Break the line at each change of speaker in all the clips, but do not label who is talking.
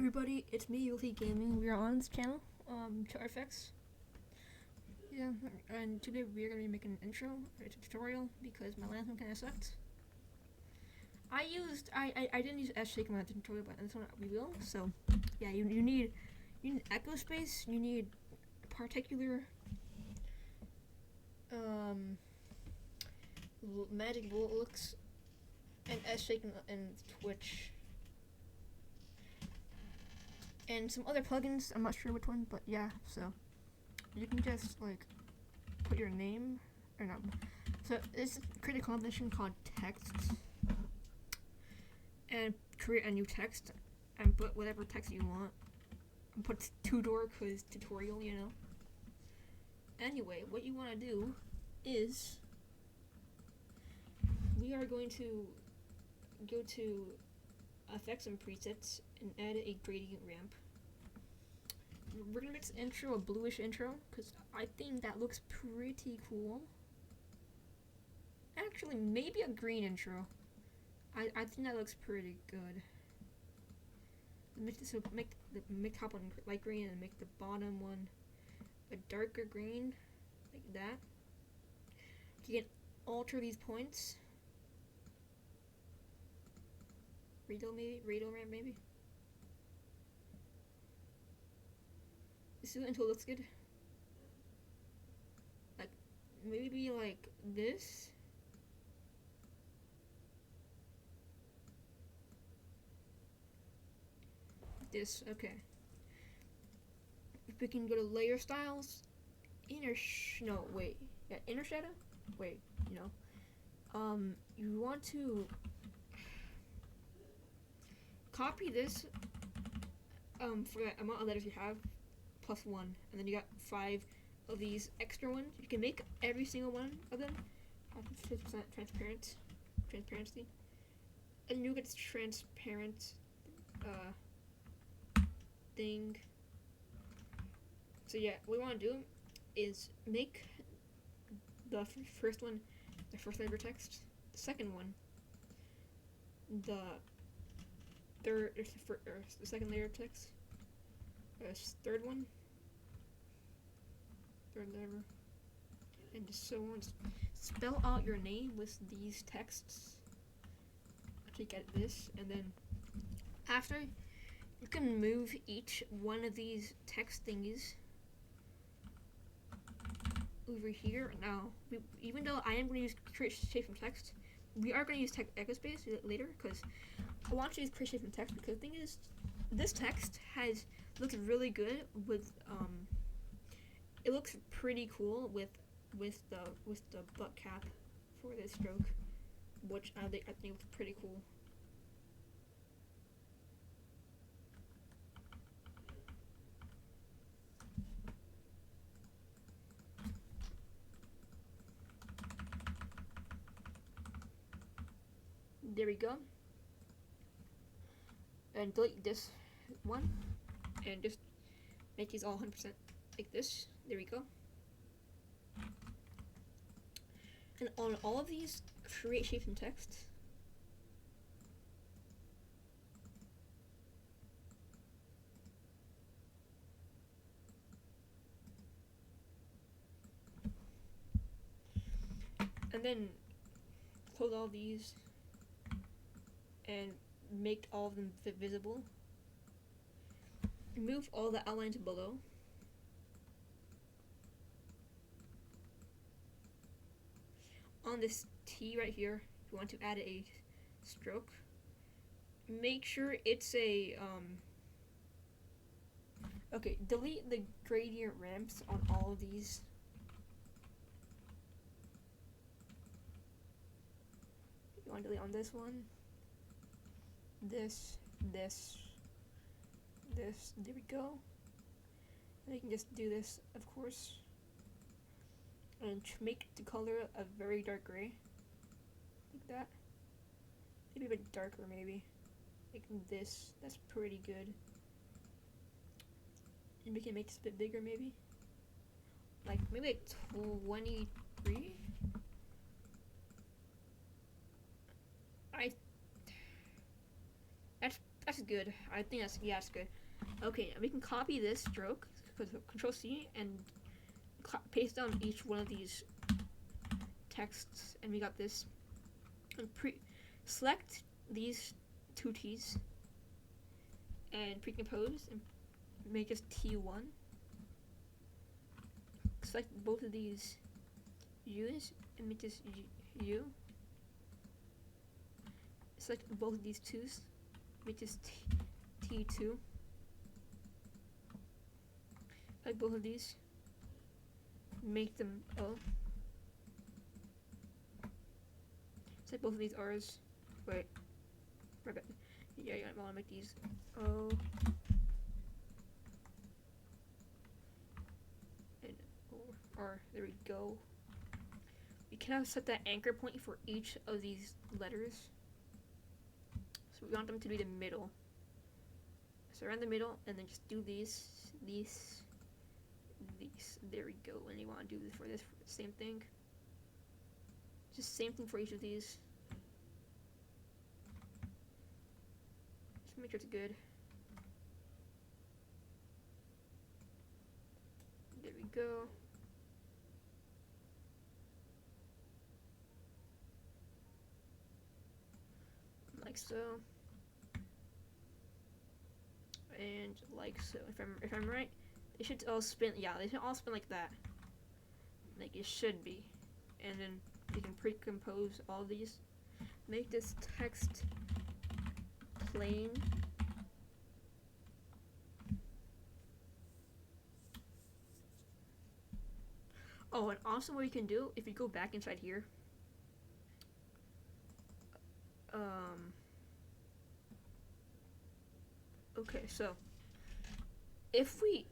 everybody, it's me, Ulti Gaming. We are on this channel, CharFX. Yeah, and today we are going to be making an intro, a tutorial, because my last one kind of sucked. I didn't use S-Shake in my tutorial, but this one we will. So, yeah, you need echo space, you need particular, magic bullet looks, and S-Shake and Twitch. And some other plugins, I'm not sure which one, but yeah, so you can just like put your name or not. So it's create a combination called text and create a new text and put whatever text you want. And put Tudor because tutorial, you know. Anyway, what you want to do is we are going to go to effects and presets and add a gradient ramp. We're gonna make this intro a bluish intro because I think that looks pretty cool. Actually, maybe a green intro. I think that looks pretty good. Make the top one light green and make the bottom one a darker green, like that. You can alter these points. Radar ramp maybe. Just do it until it looks good. Like maybe like this. This, okay. If we can go to layer styles, inner shadow. Wait, you want to copy this for the amount of letters you have plus 1, and then you got 5 of these extra ones. You can make every single one of them have 50% transparency, and you get this transparent thing. So yeah, what we want to do is make the first one the first layer of text, the second one the second layer of text, third one, third layer, and so on. Spell out your name with these texts to get this, and then after you can move each one of these text thingies over here. Now, even though I am going to use create shape from text, we are going to use echo space later because I want to use create shape from text because the thing is, this text looks really good with it looks pretty cool with the butt cap for this stroke, which I think looks pretty cool. There we go. And delete this one and just make these all 100% like this. There we go. And on all of these, create shapes and text. And then close all these and make all of them visible. Move all the outlines below. On this T right here, you want to add a stroke. Make sure it's a okay, delete the gradient ramps on all of these. You want to delete on this one, this, there we go. And you can just do this, of course, and make the color a very dark gray, like that. Maybe a bit darker, maybe like this. That's pretty good. And we can make this a bit bigger, maybe like 23. That's good. I think that's, yeah, that's good. Okay, we can copy this stroke, Control C, and paste down each one of these texts, and we got this. And select these two T's and pre-compose and make this T1. Select both of these U's and make this U. Select both of these 2's, make this T2. Like both of these, make them O. Select both of these R's. Wait, right back. Yeah, I want to make these O. And R. There we go. We can now set that anchor point for each of these letters. So we want them to be the middle. So around the middle, and then just do these. There we go. And you want to do this for this same thing. Just same thing for each of these. Just make sure it's good. There we go. Like so. And like so. If I'm right, they should all spin. Yeah, they should all spin like that. Like it should be. And then you can pre-compose all these. Make this text plain. Oh, and also what you can do, if you go back inside here, okay, so if we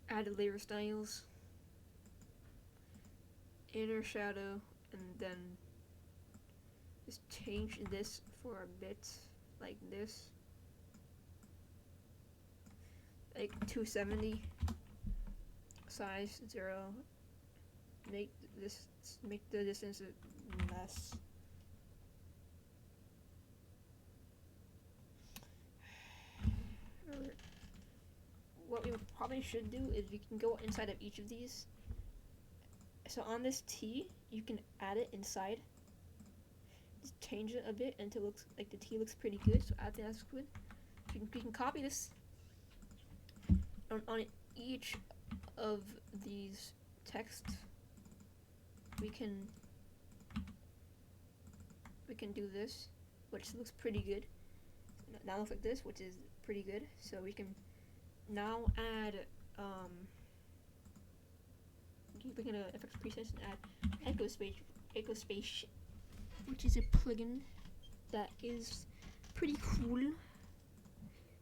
add layer styles, inner shadow, and then just change this for a bit, like this, like 270, size 0, make the distance less. What we probably should do is we can go inside of each of these. So on this T, you can add it inside. Just change it a bit until it looks like the T looks pretty good. So I think that's good. We can copy this on each of these texts. We can do this, which looks pretty good. Now looks like this, which is pretty good. So we can now add we can effects presets and add Echospace, which is a plugin that is pretty cool.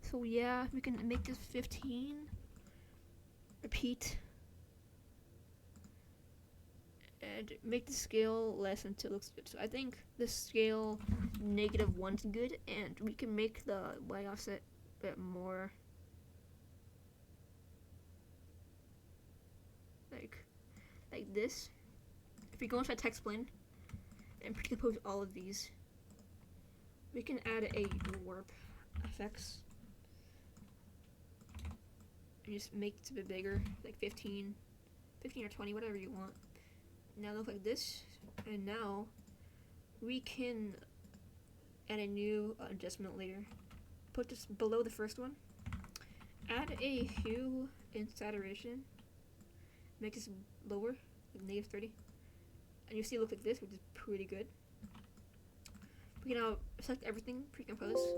So yeah, we can make this 15. Repeat. And make the scale less until it looks good. So I think the scale -1 is good, and we can make the Y offset a bit more like this. If we go inside text plane and pre-compose all of these, we can add a warp effects and just make it a bit bigger, like 15 or 20, whatever you want. Now look like this, and now we can add a new adjustment layer. Put this below the first one. Add a hue and saturation. Make this lower, like -30, and you see it look like this, which is pretty good. We can now select everything, pre-compose,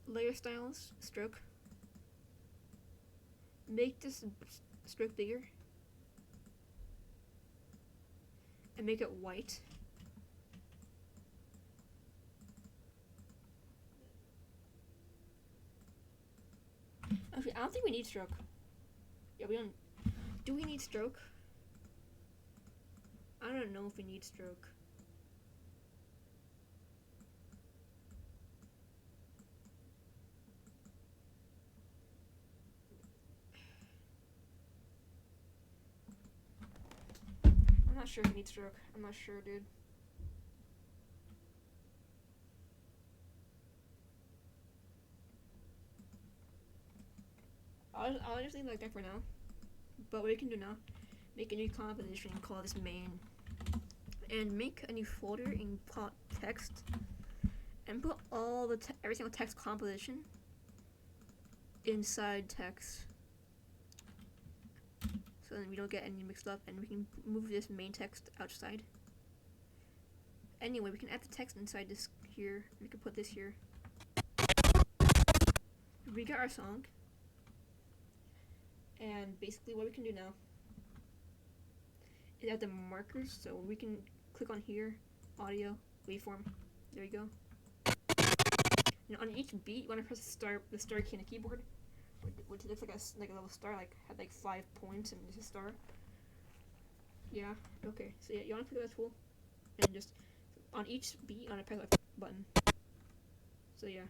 layer styles, stroke. Make this stroke bigger. And make it white. Actually, I don't think we need stroke. Yeah, we don't. Do we need stroke? I don't know if we need stroke. I'm not sure if we need stroke. I'm not sure, dude. I'll just leave it like that for now. But what we can do now, make a new composition and call this main. And make a new folder and call it text. And put all the every single text composition inside text. So then we don't get any mixed up, and we can move this main text outside. Anyway, we can add the text inside this here. We can put this here. We got our song. And basically what we can do now is add the markers, so we can click on here, audio, waveform. There you go. And on each beat, you want to press the star key on the keyboard, which looks like a little star, like had like 5 points and just a star. Yeah. Okay. So yeah, you want to click that tool, and just on each beat, you want to press that button. So yeah,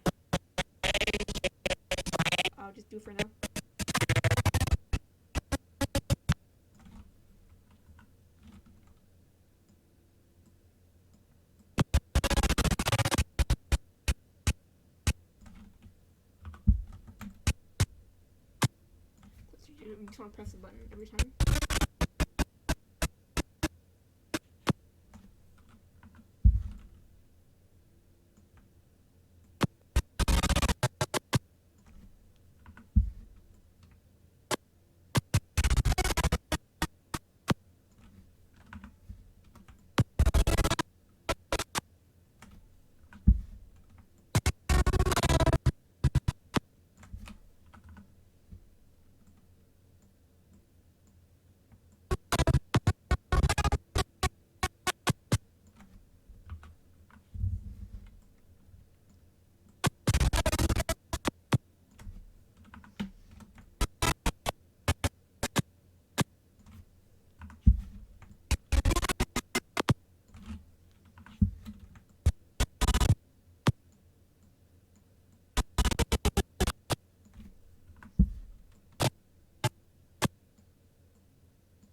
I'll just do it for now. You just want to press the button every time.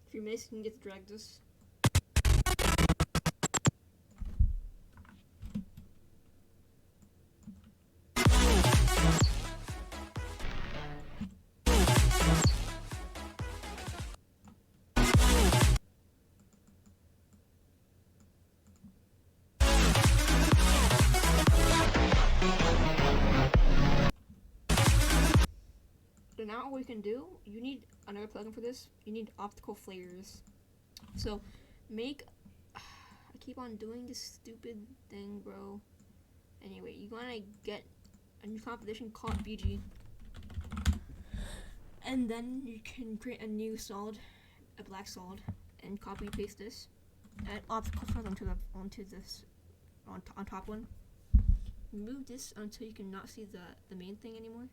If you miss, you can get to drag this. So now what we can do, you need another plugin for this. You need optical flares. So make, I keep on doing this stupid thing, bro. Anyway, you wanna get a new composition called BG. And then you can create a new solid, a black solid, and copy and paste this. Add optical flares onto this, on top one. Move this until you cannot see the main thing anymore.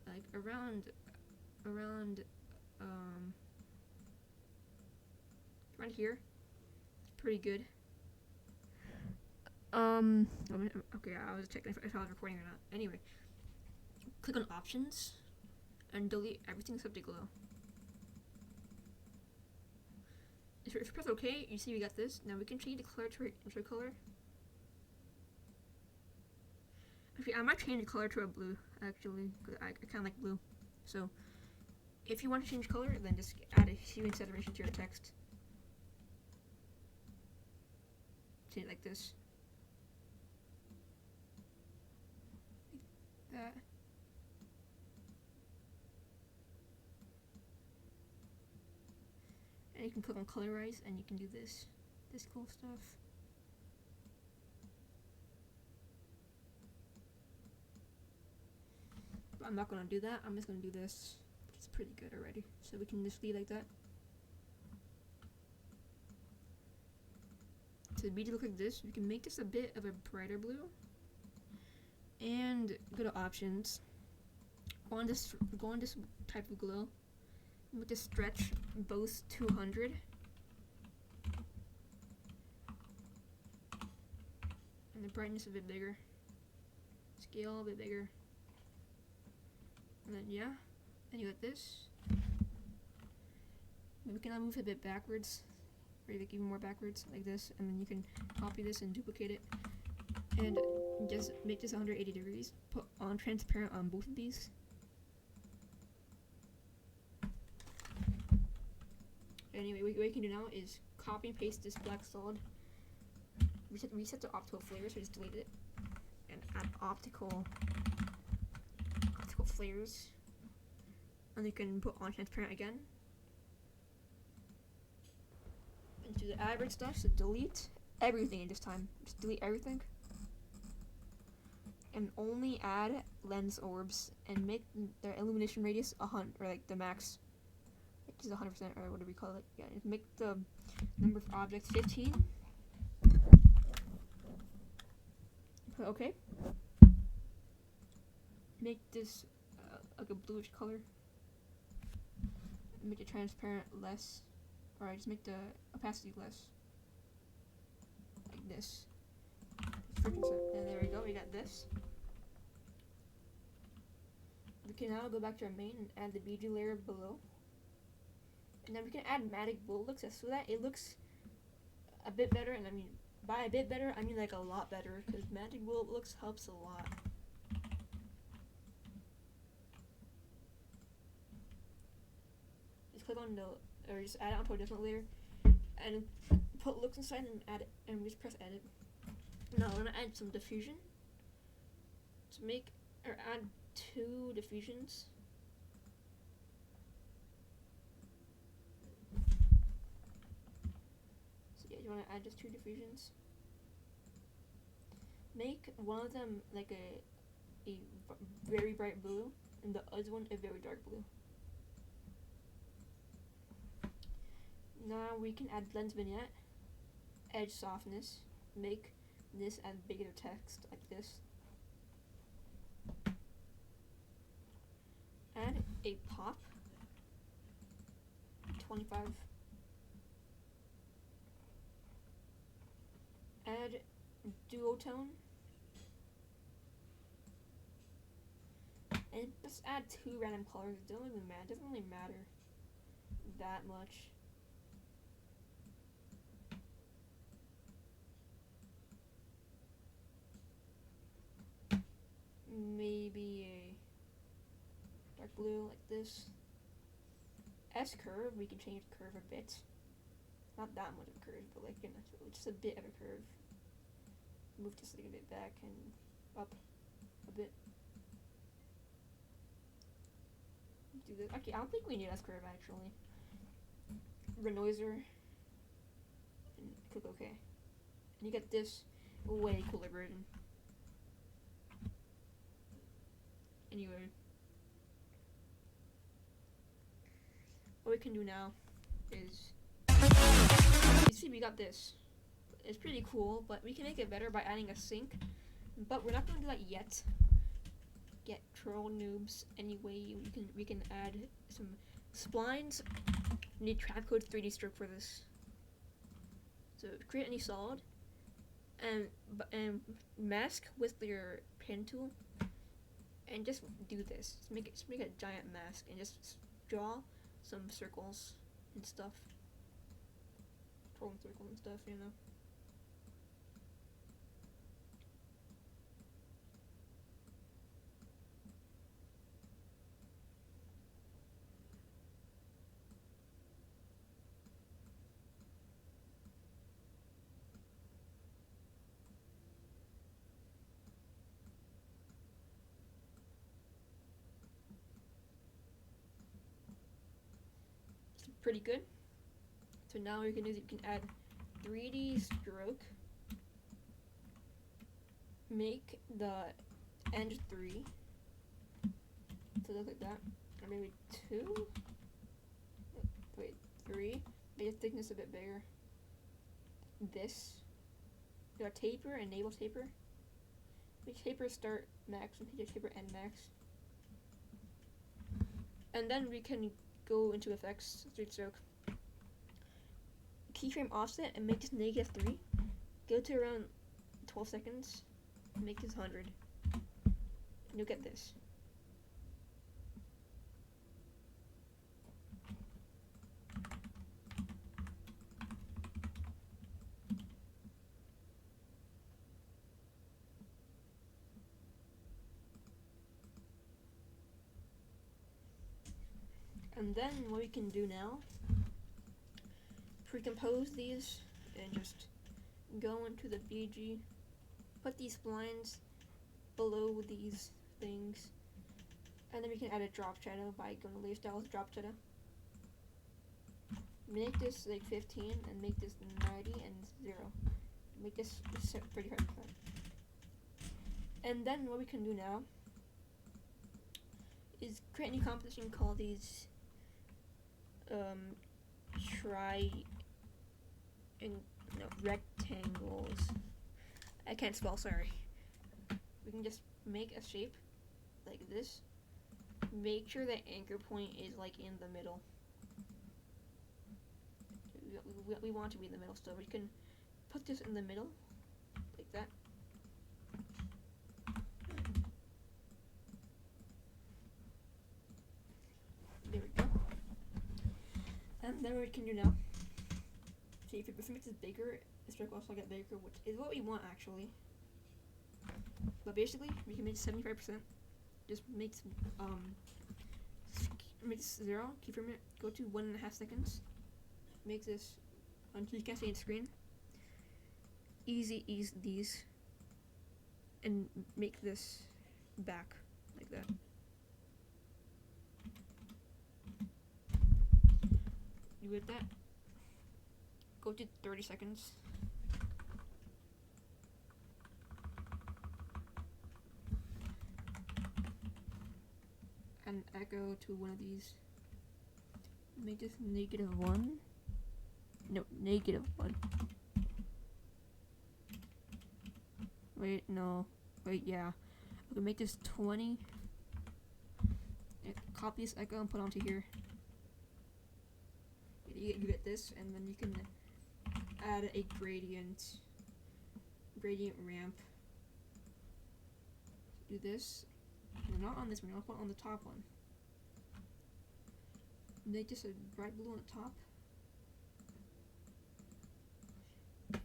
Like around here. It's pretty good. Okay, I was checking if I was recording or not. Anyway, click on options and delete everything except the glow. If you press OK, you see we got this. Now we can change the color to intro color. Actually, I might change the color to a blue, actually, because I kind of like blue. So, if you want to change color, then just add a hue and saturation to your text. Change it like this. Like that. And you can click on colorize, and you can do this cool stuff. I'm not gonna do that. I'm just gonna do this. It's pretty good already. So we can just leave like that. To be to look like this, we can make this a bit of a brighter blue. And go to options. Go on this type of glow. With the stretch both 200. And the brightness a bit bigger. Scale a bit bigger. And then yeah, and you got this. We can now move it a bit backwards, or like even more backwards, like this, and then you can copy this and duplicate it, and just make this 180 degrees. Put on transparent on both of these, Anyway, what we can do now is copy and paste this black solid. Reset the optical flares, so just delete it. And add optical flares. And you can put on transparent again. And do the average stuff, so delete everything this time. Just delete everything. And only add lens orbs and make their illumination radius 100, or like the max, which is 100%, or whatever you call it. Yeah, make the number of objects 15. Okay. Make this like a bluish color. Make the transparent less. Alright, just make the opacity less. Like this. And there we go, we got this. We can now go back to our main and add the BG layer below. And then we can add Matic Bull looks so that it looks a bit better, and I mean, by a bit better, I mean like a lot better, because Matic Bull looks helps a lot. Just click on or just add it onto a different layer, and put looks inside and add it, and we just press edit. Now I'm gonna add some diffusion to make, or add 2 diffusions. So yeah, you wanna add just 2 diffusions. Make one of them like a very bright blue, and the other one a very dark blue. Now we can add lens vignette, edge softness, make this as bigger text like this. Add a pop, 25. Add duotone. And just add 2 random colors. It doesn't really matter that much. Maybe a dark blue like this. S curve, we can change the curve a bit. Not that much of a curve, but like, you know, just a bit of a curve. Move this like a bit back and up a bit. Do this. Okay, I don't think we need S curve actually. Renoiser. And click OK. And you get this way cooler version. Anyway, what we can do now is, you see we got this. It's pretty cool, but we can make it better by adding a sync, but we're not going to do that yet. Get troll noobs. Anyway, we can add some splines. We need Trapcode 3D stroke for this. So create any solid and mask with your pen tool. And just do this. Just make a giant mask and just draw some circles and stuff. Twirling circles and stuff, you know. Pretty good. So now what you can do is you can add 3D stroke, make the end 3, so look like that, or maybe 2, wait, 3, make the thickness a bit bigger. This, you got taper, enable taper, make taper start max and make taper end max, and then we can go into effects, 3D stroke, keyframe offset, and make this -3. Go to around 12 seconds, and make this 100. And you'll get this. And then what we can do now pre-compose these and just go into the BG, put these splines below these things, and then we can add a drop shadow by going to layer styles drop shadow. Make this like 15 and make this 90 and 0. Make this 35%. And then what we can do now is create a new composition, call these rectangles. I can't spell, sorry. We can just make a shape like this. Make sure the anchor point is like in the middle. We want to be in the middle, so we can put this in the middle like that. There we go. And then what we can do now, see if it makes this bigger, this will also get bigger, which is what we want actually. But basically, we can make 75%. Just make this 0, keyframe it, go to 1.5 seconds. Make this until you can't see the screen. Ease these, and make this back like that. You with that? Go to 30 seconds. And echo to one of these. Make this -1. No, -1. Wait, no. Wait, yeah. Okay, make this 20. And copy this echo and put onto here. You get this, and then you can add a gradient ramp. Do this. No, not on this one, I'll put on the top one. Make this a bright blue on the top.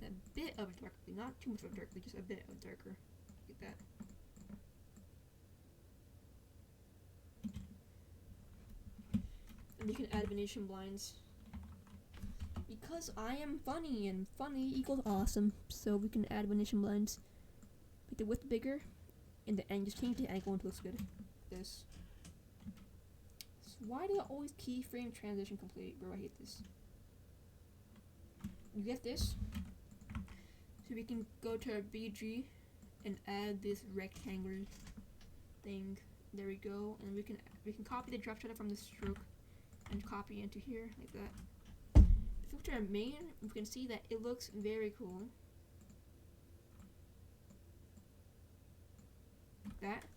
A bit of dark, not too much of dark, just a bit of darker. Like that. And you can add Venetian blinds. Because I am funny, and funny equals awesome, so we can add Venetian blinds. Make the width bigger, and the end, just change the angle until it looks good. This. So why do I always keyframe transition complete, bro? I hate this. You get this. So we can go to our BG and add this rectangular thing. There we go, and we can copy the drop shadow from the stroke and copy into here like that. If we go to our main, we can see that it looks very cool. Like that.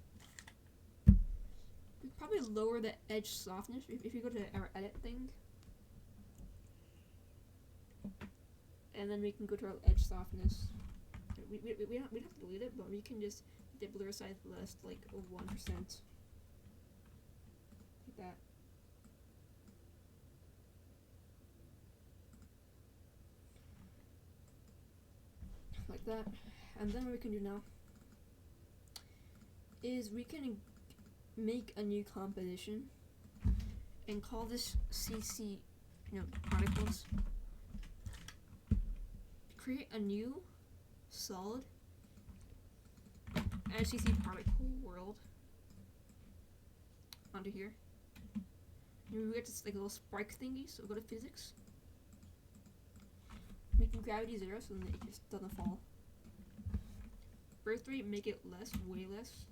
We could probably lower the edge softness if you go to our edit thing. And then we can go to our edge softness. We don't have to delete it, but we can just make the blur size less, like 1%. Like that. Like that. And then what we can do now is we can make a new composition and call this CC, particles. Create a new solid and CC particle world onto here. And we get this like a little spark thingy, so go to physics. Making gravity 0 so then it just doesn't fall. Birth rate, make it less, way less.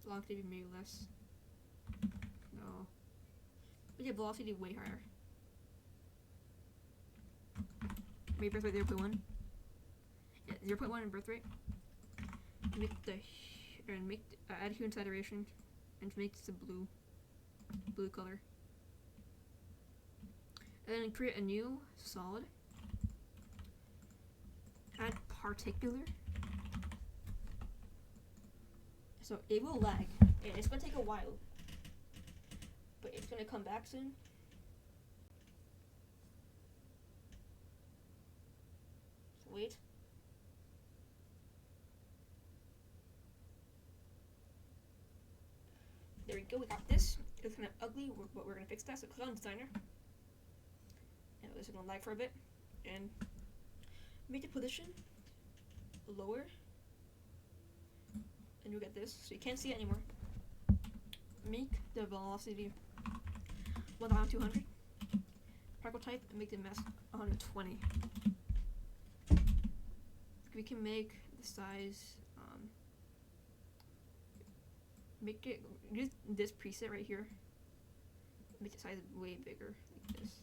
Velocity, maybe less. No. Make it velocity way higher. Make birth rate 0.1. Yeah, 0.1 in birth rate. Add hue and saturation, and make this a blue color. And then create a new solid. Add particular. So it will lag. It's gonna take a while, but it's gonna come back soon. So wait. There we go. We got this. It's kind of ugly, but we're gonna fix that. So click on designer. this is gonna lag for a bit, and make the position lower, and you'll get this, so you can't see it anymore. Make the velocity 1,200. Particle type, and make the mass 120. We can make the size, make it, use this preset right here, make the size way bigger, like this.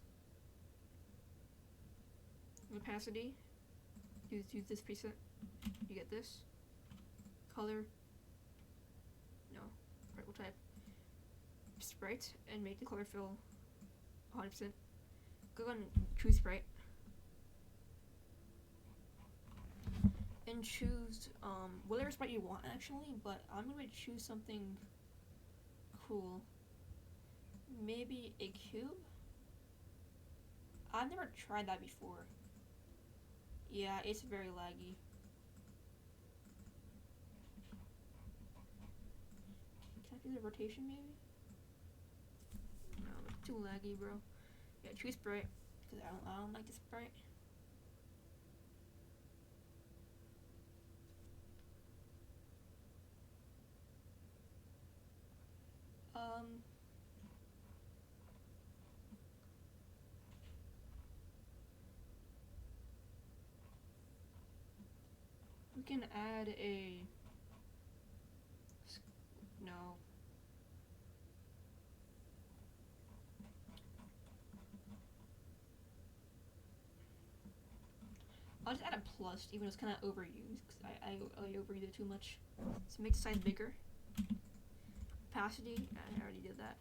Opacity, use this preset, you get this. Color, no, particle type, sprite, and make the color fill 100%. Go on True Sprite, and choose whatever sprite you want actually, but I'm gonna choose something cool. Maybe a cube? I've never tried that before. Yeah, it's very laggy. Can I do the rotation maybe? No, it's too laggy, bro. Yeah, choose sprite, because I don't like the sprite. We can add a, no. I'll just add a plus, even though it's kind of overused, because I overuse it too much. So make the size bigger. Opacity, I already did that.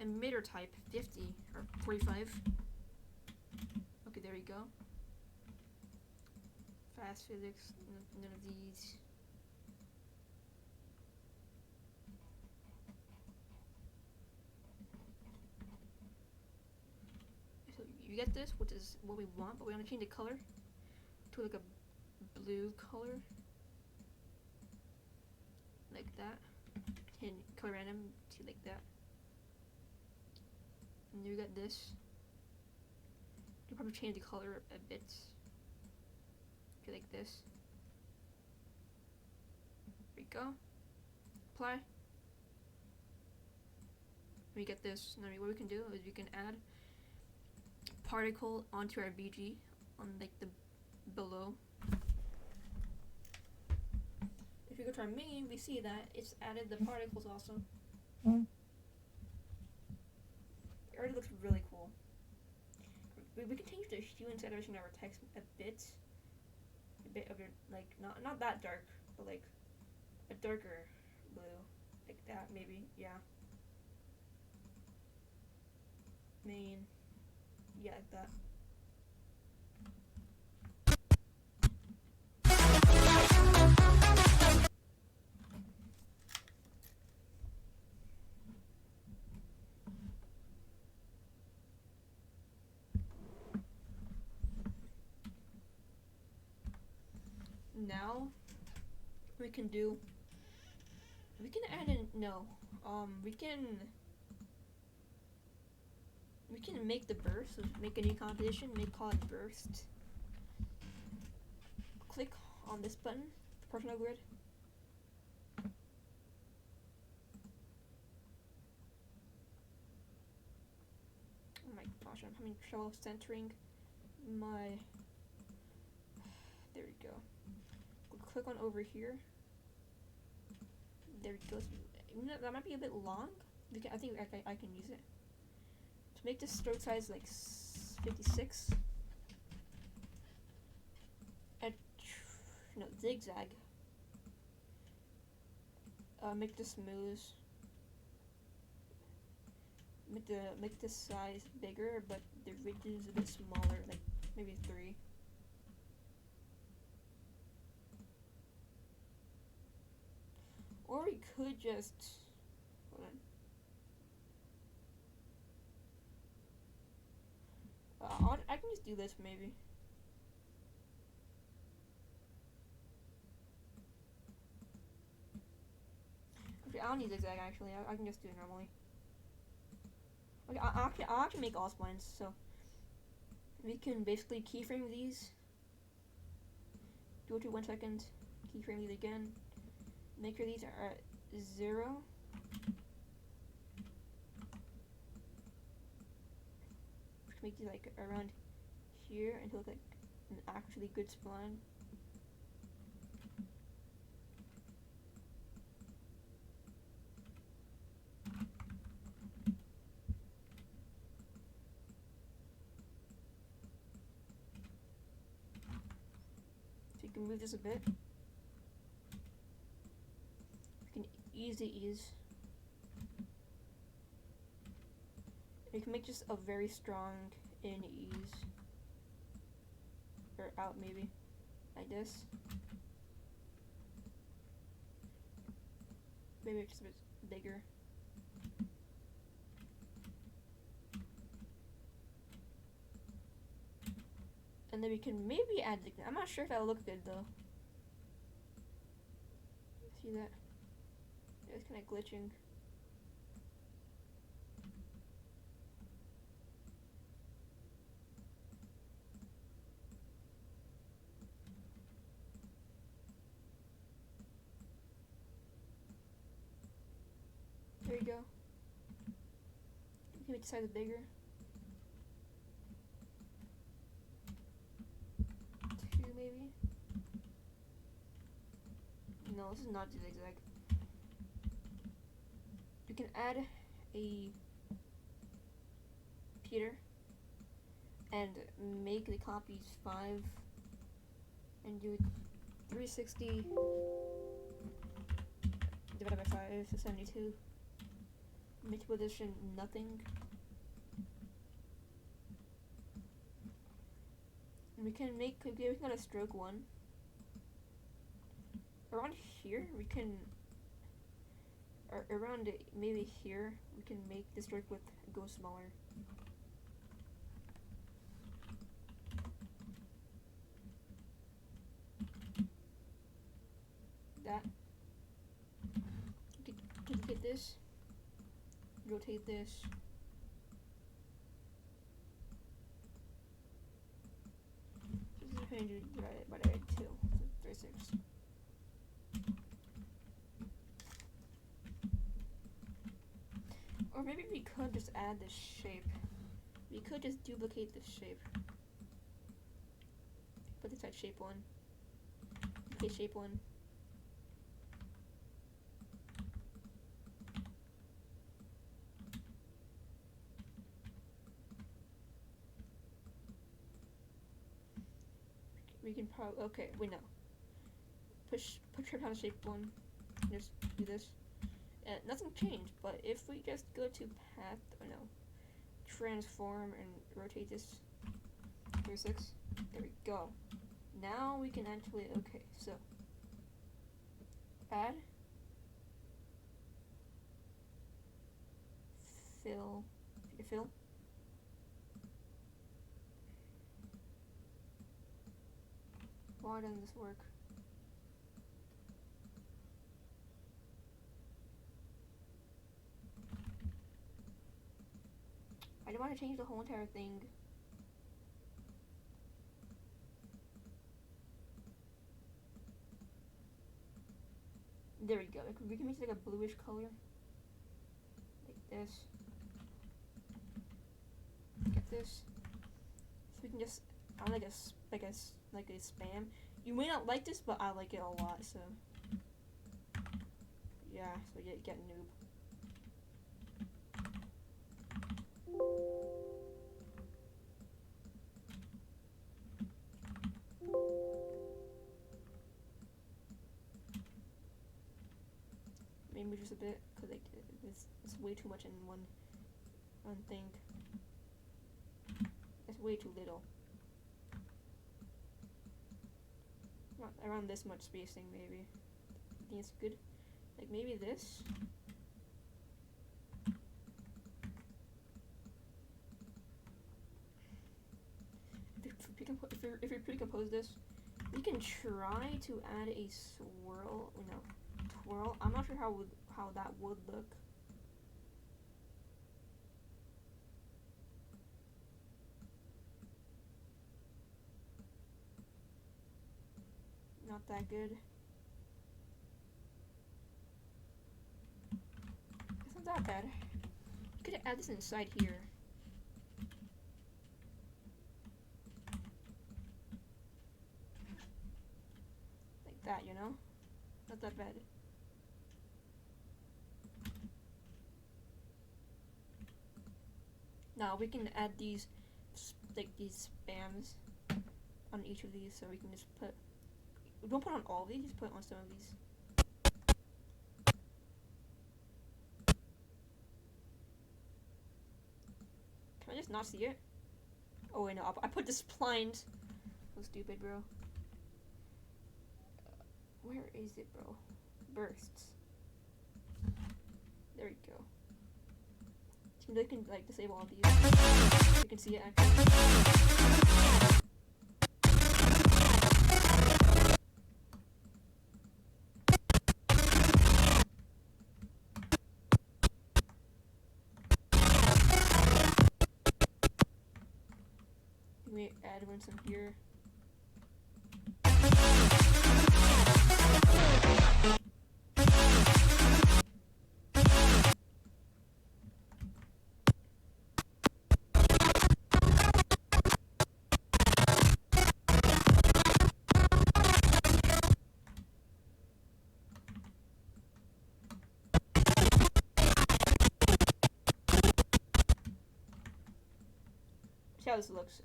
Emitter type, 50 or 45. Okay, there you go. Fast physics, none of these. So you get this, which is what we want, but we're gonna change the color to like a blue color, like that, and color random to like that. And you get this. You probably change the color a bit, okay, like this. There we go. Apply. We get this. Now what we can do is we can add particle onto our BG on like the below. If you go to our main, we see that it's added the particles also. It already looks really cool. We can change the hue and saturation of our text a bit of it, like not that dark, but like a darker blue, like that maybe. Yeah. Main, yeah, like that. Now we can add in, no, we can make the burst, so make a new composition, call it burst. Click on this button, proportional grid. Oh my gosh, I'm having trouble centering my, there we go. Click on over here. There it goes. That might be a bit long. I think I can use it. To make the stroke size like 56. No, zigzag. Make this smooth. Make the size bigger, but the ridges a bit smaller, like maybe 3. Or we could just, hold on. I can just do this maybe. Okay, I don't need zigzag actually. I can just do it normally. Okay, I'll actually make all splines. So we can basically keyframe these. Go to 1 second, keyframe these again. Make sure these are at 0. Make these like around here and to look like an actually good spline. So you can move this a bit. You can ease the ease. You can make just a very strong in ease. Or out maybe. Like this. Maybe just a bit bigger. And then we can maybe add the, I'm not sure if that'll look good though. See that? Yeah, it's kind of glitching. There you go. You can make the size bigger. 2 maybe? No, this is not zigzag. You can add a Peter and make the copies 5 and do 360 divided by 5 is 72. Make the position nothing. And we can add a stroke 1. Around here, we can, or around maybe here, we can make the stroke width go smaller. That. Duplicate this. Rotate this. This is 100 divided by 2, so 36. Or maybe we could just add this shape. We could just duplicate this shape. Put this at shape 1. Okay, shape 1. We can probably, okay, wait, no. Put shape down to shape 1. Just do this. Nothing changed, but if we just go to path, oh no, transform and rotate this 36, there we go. Now we can actually, okay, so add, fill. Why doesn't this work? I don't want to change the whole entire thing. There we go. We can make it like a bluish color, like this. Get this. So we can just, I like a spam. You may not like this, but I like it a lot. So yeah. So get noob. Maybe just a bit, cause like it's way too much in one thing. It's way too little. Not around this much spacing, maybe. I think it's good. Like maybe this. If we pre-compose this, we can try to add a swirl. No, twirl. I'm not sure how that would look. not that good. It's not that bad. You could add this inside here. Like that, you know? Not that bad. Now we can add these, like these spams on each of these, so we can just put, we don't put on all of these, just put on some of these. Can I just not see it? Oh wait, no, I put this blind. So stupid, bro. Where is it, bro? Bursts. There we go. So they can like disable all these. You can see it actually. We add one some here. See how this looks.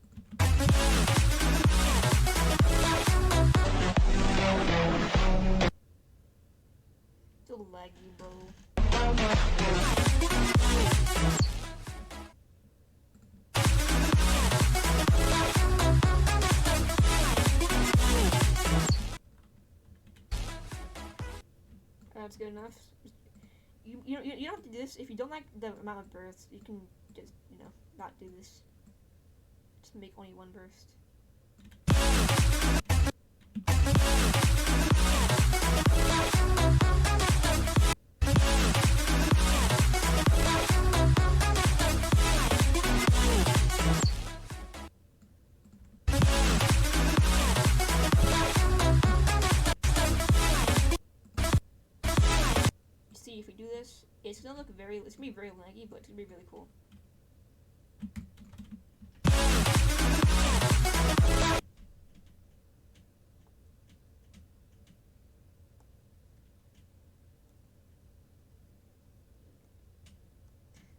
Still laggy, bro. That's good enough. You don't have to do this if you don't like the amount of bursts. You can just not do this. Just make only one burst. See, if we do this, it's gonna be very laggy, but it's gonna be really cool.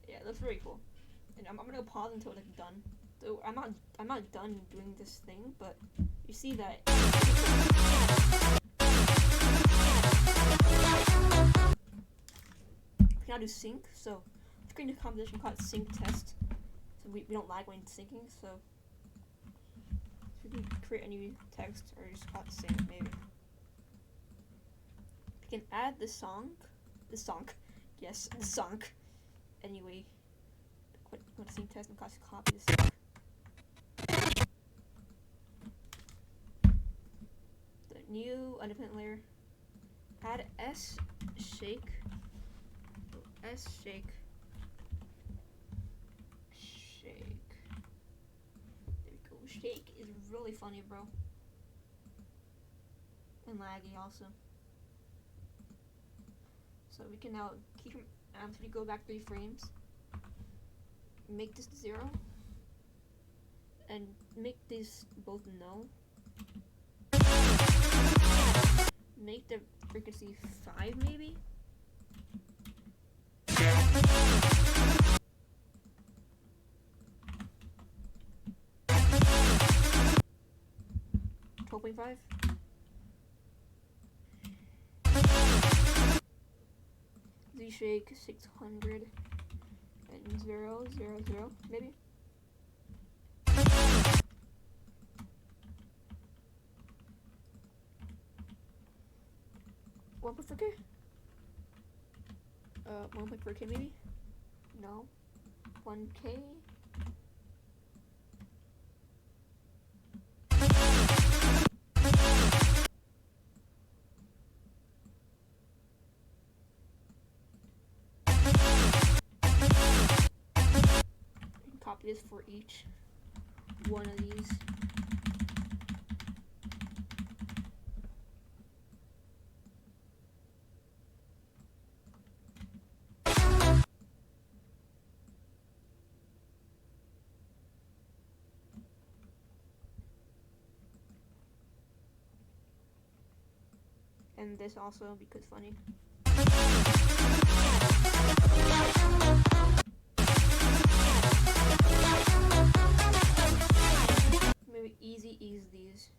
Yeah, that's very cool. And I'm gonna pause until it's done. So I'm not done doing this thing, but you see that. We can now do sync. So let's create a composition called sync test. So we don't lag when syncing. So we can create a new text or just call it sync maybe. We can add the song. Yes, the song. Anyway, go to sync test and copy this. The new independent layer. Add shake. Shake. There we go. Shake is really funny, bro. And laggy also. So we can now keep him. After you go back 3 frames, make this 0, and make these both no. Make the frequency 5 maybe. .5. Z-Shake 600 and 0, 0, 0, maybe. One per K? 1.4K maybe? No. 1K? Copy this for each one of these. and this also because funny. Maybe easy ease these.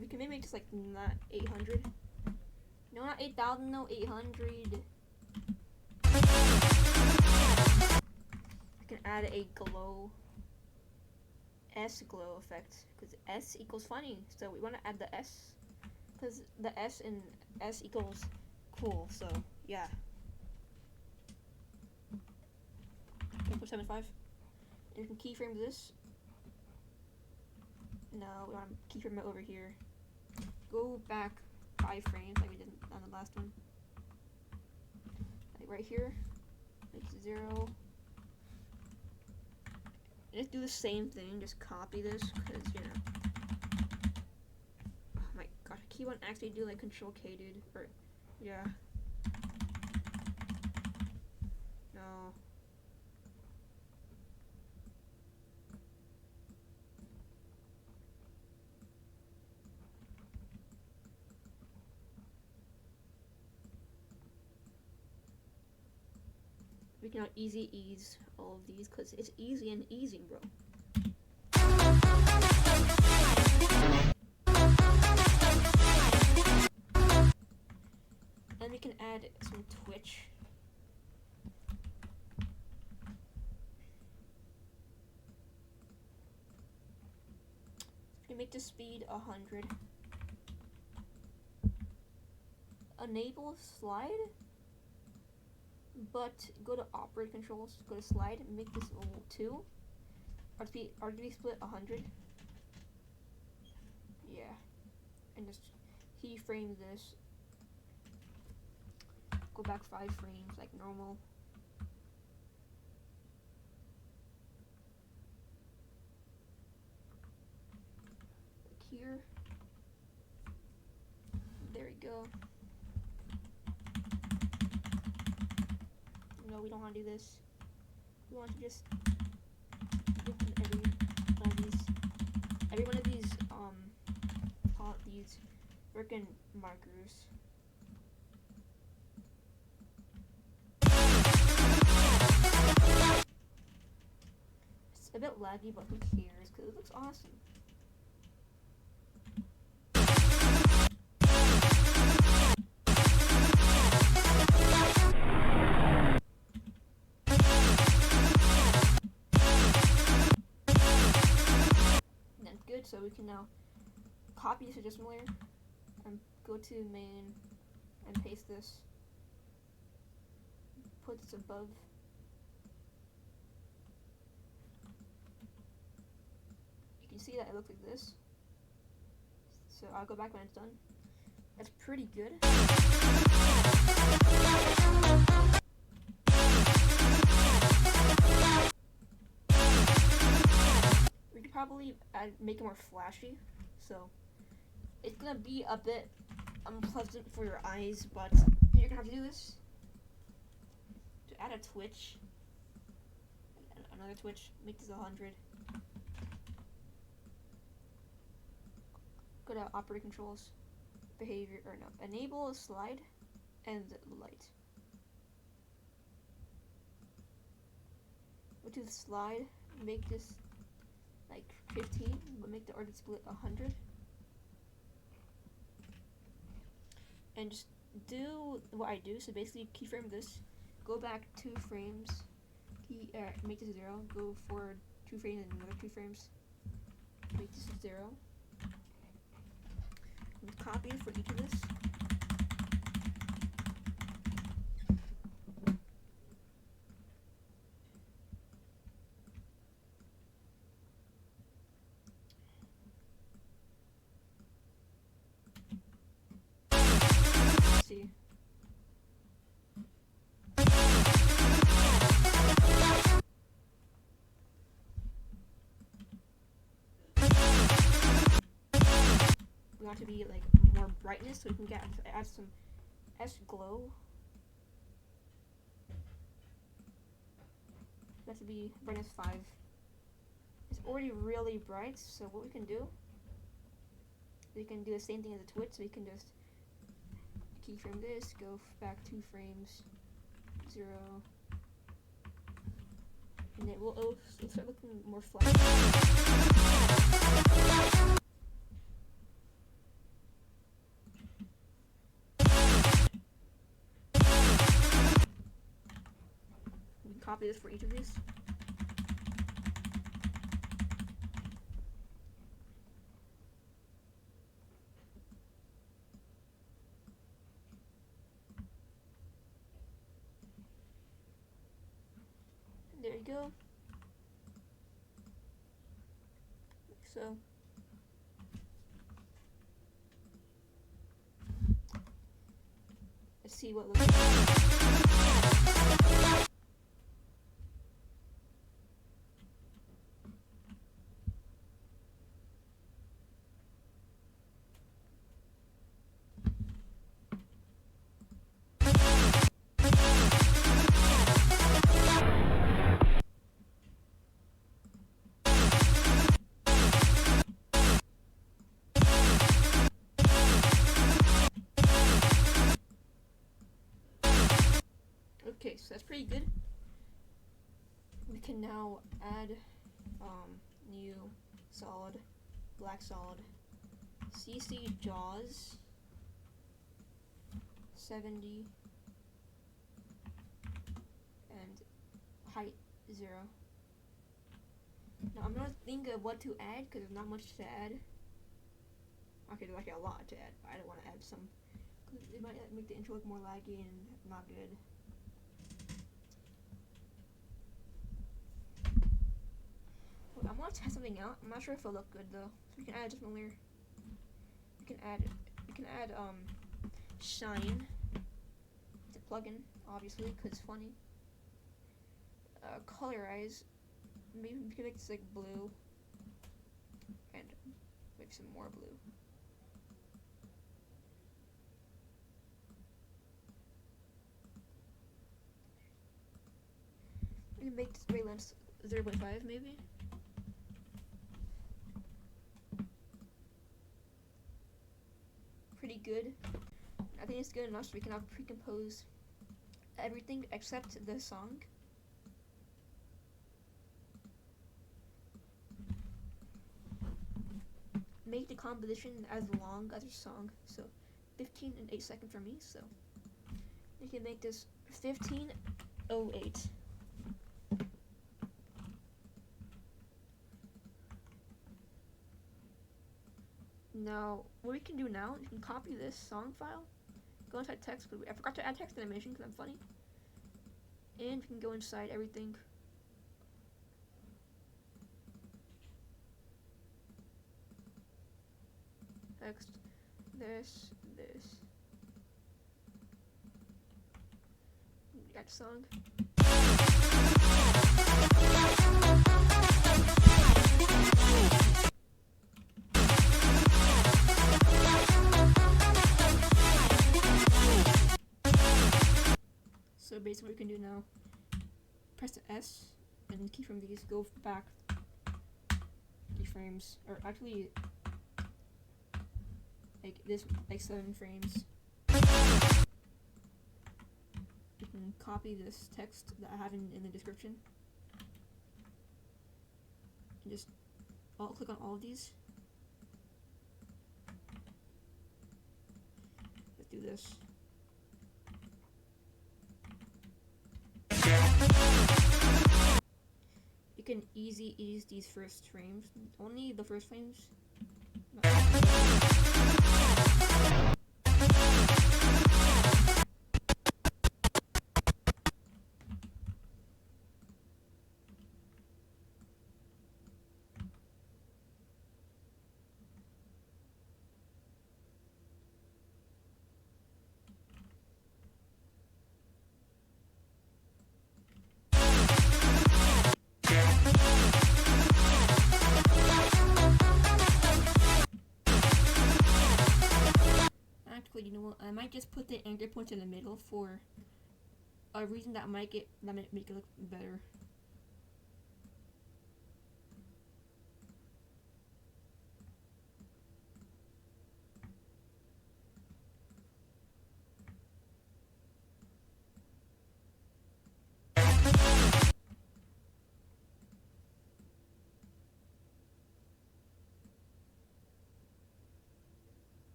We can maybe make this like not 800. No, not 8,000. No, 800. I can add a glow. S glow effect because S equals funny. So we want to add the S because the S in S equals cool. So yeah. 8.75. And you can keyframe this. No, we want to keyframe it over here. Go back 5 frames like we did on the last one. Like right here, make 0. Just do the same thing. Just copy this because you know. Oh my gosh, I keep on actually do like Control K, dude. Or yeah. No. We can now easy ease all of these because it's easy and easing, bro. And we can add some twitch. We can make the speed 100. Enable slide. But go to operate controls, go to slide, and make this 2. RGB split 100. Yeah. And just keyframe this. Go back 5 frames like normal. Like here. There we go. No, we don't want to do this. We want to just do every one of these freaking markers. It's a bit laggy, but who cares? Because it looks awesome. So we can now copy this adjustment layer and go to main and paste this. Put this above. You can see that it looks like this. So I'll go back when it's done. That's pretty good. Probably make it more flashy, so it's gonna be a bit unpleasant for your eyes, but you're gonna have to do this. To add a twitch, another twitch, make this 100. Go to operating controls, behavior, or no, enable a slide and light. Go to the slide, make this like 15, but make the order split 100. And just do what I do. So basically keyframe this, go back 2 frames, make this 0, go forward 2 frames and another 2 frames, make this 0. And copy for each of this. See. We want to be like more brightness, so we can add some S glow. That should be brightness 5. It's already really bright, so what we can do, we can do the same thing as the twitch, so we can just keyframe this, go back 2 frames, 0, and it'll start looking more flat. We can copy this for each of these. There you go. Like so. Let's see what looks like. Okay, so that's pretty good. We can now add new solid, black solid, CC jaws 70 and height 0. Now I'm gonna think of what to add because there's not much to add. Okay, there's actually a lot to add, but I don't want to add some because it might make the intro look more laggy and not good. I want to test something out. I'm not sure if it'll look good though. So we can add a different layer. We can add shine. It's a plugin, obviously, because it's funny. Colorize. Maybe we can make this like blue, and maybe some more blue. We can make this gray length 0.5 maybe. Pretty good. I think it's good enough so we can now pre-compose everything except the song. Make the composition as long as the song, so 15 and 8 seconds for me, so we can make this 15:08. Now, what we can do now, you can copy this song file, go inside text, because I forgot to add text animation because I'm funny, and we can go inside everything. Text, this, add song. So basically what we can do now, press the S and keyframe these, go back keyframes, or actually like this, like 7 frames. You can copy this text that I have in the description and just click on all of these. Let's do this. You can easy ease these first frames, only the first frames. I might just put the anchor points in the middle for a reason that might make it look better.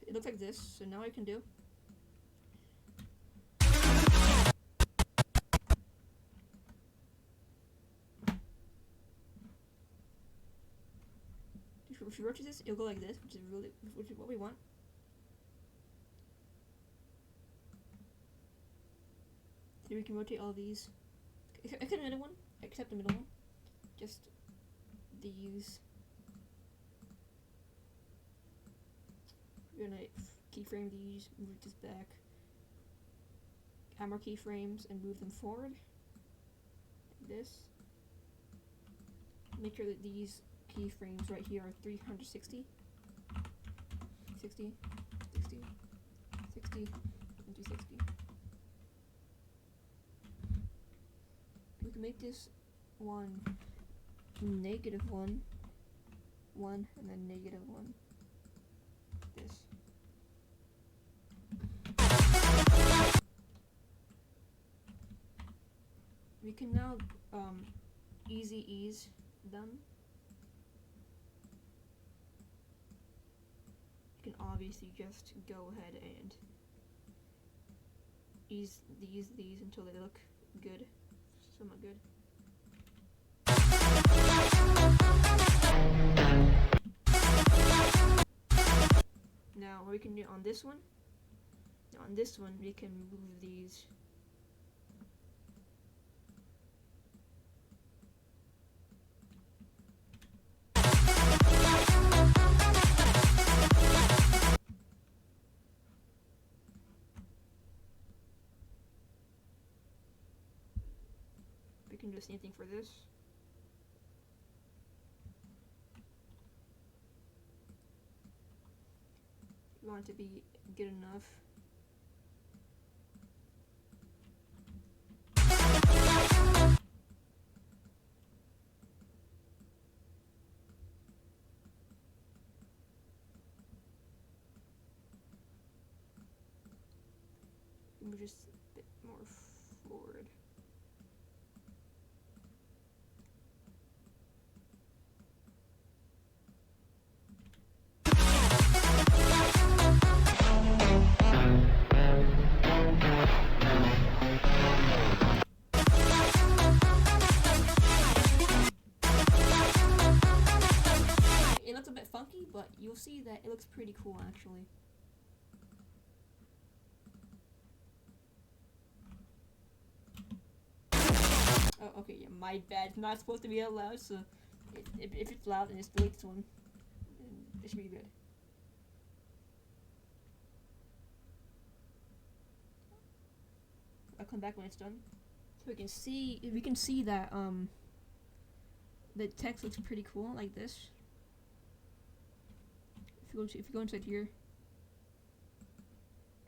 It looks like this, so now I can do. If you rotate this, it'll go like this, which is what we want. So we can rotate all these. Except the middle one. Except the middle one. Just these. We're gonna keyframe these, move this back. Add more keyframes and move them forward. Like this. Make sure that these keyframes right here are 360. 60, 60, 60, and 260. We can make this one -1, 1, and then -1. This. We can now easy ease them. You can obviously just go ahead and ease these until they look good, somewhat good. Now what we can do on this one, we can move these. We can do the same thing for this. We want it to be good enough. Move just a bit more forward. It looks a bit funky, but you'll see that it looks pretty cool actually. Oh, okay, yeah, my bad. It's not supposed to be that loud, so if it's loud, then just delete this one. It should be good. I'll come back when it's done. So we can see that the text looks pretty cool like this. If you go inside here,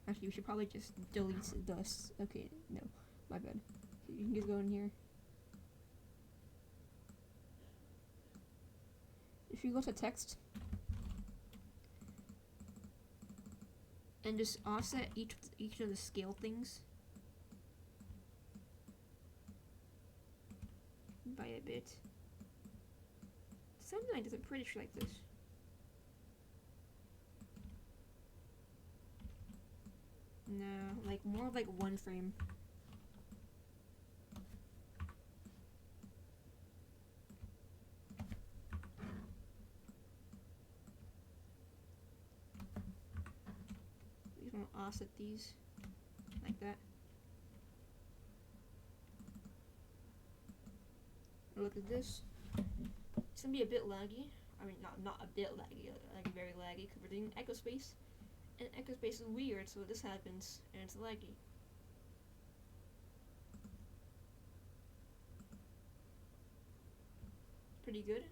actually we should probably just delete this. Okay, no, my bad. You can just go in here. If you go to text and just offset each of the scale things by a bit, something like this. I'm pretty sure like this. No, like more like one frame. We just want to offset these like that. Look at this. It's gonna be a bit laggy. I mean, not a bit laggy, like very laggy, because we're doing Echo Space, and Echo Space is weird, so this happens, and it's laggy. Pretty good.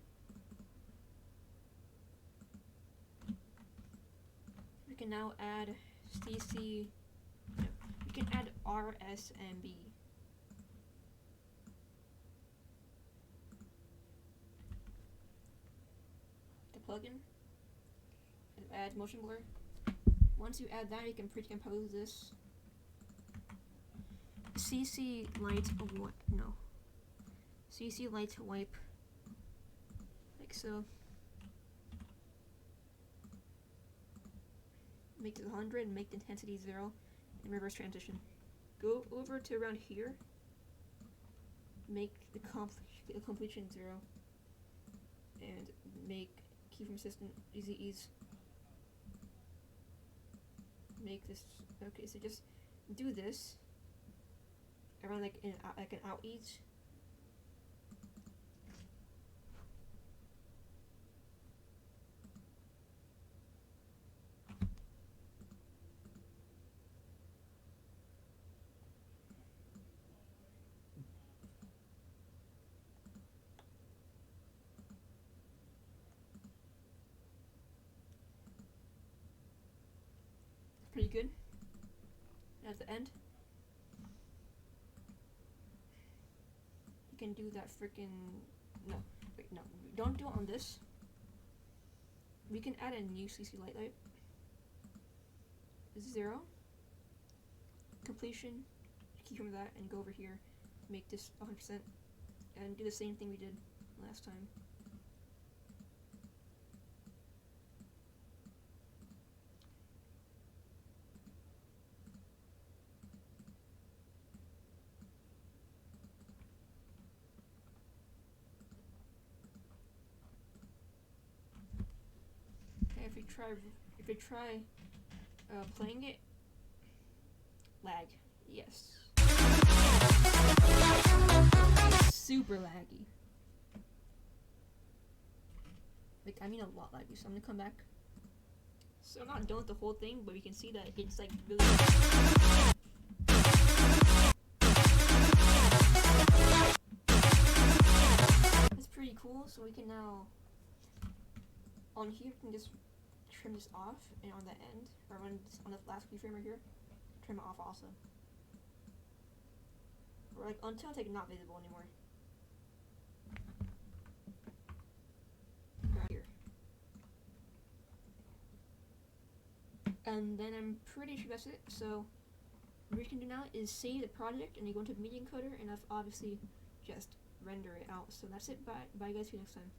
We can now add CC. No, we can add RSMB. The plugin. And add motion blur. Once you add that, you can pre-compose this. CC light what? No. CC light wipe. Like so. Make it 100, make the intensity 0, and reverse transition. Go over to around here, make the completion 0, and make keyframe assistant easy ease. Make this, okay, so just do this around like an out ease. Pretty good. At the end, you can do that freaking no. Wait, no, don't do it on this. We can add a new CC light 0. Completion. Keyframe that and go over here. Make this 100% and do the same thing we did last time. If we try playing it, lag, yes, super laggy. Like I mean a lot laggy. So I'm gonna come back. So I'm not done with the whole thing, but we can see that it's like really. That's pretty cool. So we can now on here we can just trim this off, and on the end, or on the last keyframe right here, trim it off also. Or like until it's like not visible anymore. Right here. And then I'm pretty sure that's it. So what you can do now is save the project, and you go into Media Encoder, and obviously just render it out. So that's it. Bye guys, see you next time.